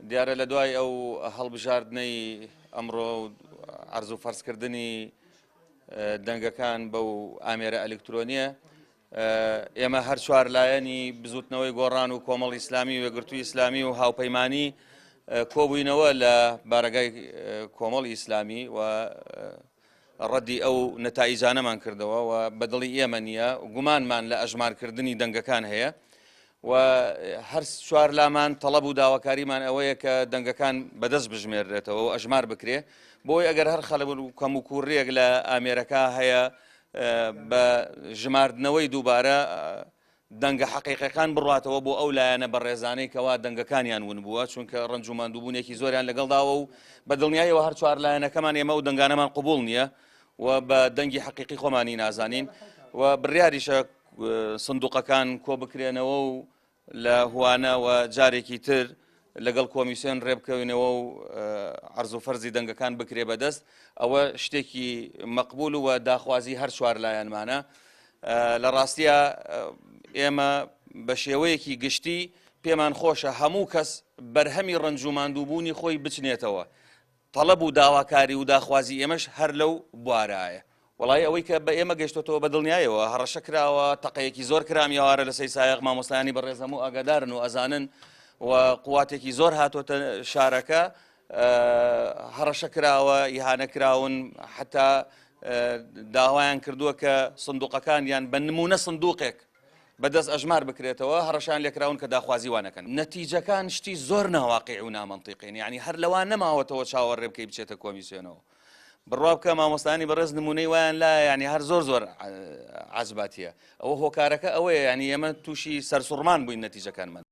دیارە لە دوای ئەو هەڵبژاردنەی ئەمڕۆ عەرز و فەرزکردنی دەنگەکان بەو ئامێرە ئەلکترۆنیە ئێمە هەر چوار لایەنی بزوتنەوەی گۆڕان و کۆمەڵ ئیسلامی و وەگرتووی ئیسلامی و هاوپەیمانی کۆبووینەوە لە بارگای کۆمەڵی ئیسلامی و ڕەدی ئەو نەتایجانەمان کردەوە و بەدڵی ئێمە نییە گومانمان لە ئەژمارکردنی دەنگەکان هەیە و هەر چوار لامان تەڵەب و داواکاریمان ئەوەیە کە دەنگەکان بەدەست بژمێرێتەوە و ئەژمار بکرێ بۆی ئەگەر هەر خەڵک کەم و کوڕێک لە ئامێرەکە هەیە بە ژماردنەوەی دووبارە دەنگە حەقیقەکان بڕاتەوە بۆ ئەو لایەنە بە ڕێزانەی کەوا دەنگەکانیان ون بووە چونکە ڕەنجوماندووبوونێکی زۆریان لەگەڵداوە و بە دڵنیاییەوە هەر چوار لایەنەکەمان ئێمە و دەنگانەمان قبول نییە و بە دەنگی حەقیقی خۆمانی نازانین و بڕیاریشە سندوقەکان کۆ بکرێنەوە و لە هوانە و جارێکی تر لەگەڵ کۆمیسیۆن ڕێبکەوێنەوە و عەرز و فەرزی دەنگەکان بکرێ بەدەست ئەوە شتێکی مەقبول و داخوازی هەر چوار لایەنمانە لە ڕاستیە ئێمە بە شێوەیەکی گشتی پێمان خۆشە هەموو کەس بەرهەمی ڕەنجوماندووبوونی خۆی بچنێتەوە تەڵەب و داواکاری و داخوازی ئێمەش هەر لەو بوارایە وڵای ئەوەی کە بە ئێمە گەشتۆتەوە بە دڵنیایەوە هەڕەشە کراوە تەقەیەکی زۆر کرامی ئێوارە لە سەی سایق مامۆستایانی بەڕێز هەموو ئاگادارن و ئەزانن و قواتێکی زۆر هاتوۆتە شارەکە هەڕەشە کراوە ئیهانە کراون حتا داوایان کردووە کە سندوقەکانیان بە نمونە سندوقێک بەدەست ئەژمار بکرێتەوە هەڕەشان لێکراون کە داخوازی وانەکەن نەتیجەکان شتی زۆر ناواقعی و نامەنتیقین یعنی هەر لەوان نەماوەتەوە چاوەڕێ بکەی بچێتە کۆمیسیۆنەوە بڕوا بکە مامۆستانی بەڕێز نمونەی وایان لا ینی هەر زۆر عەجباتیە ئەوە هۆکارەکە ئەوەیە ینی ئێمە تووشی سەرسوڕمان بووین نەتیجەکانمان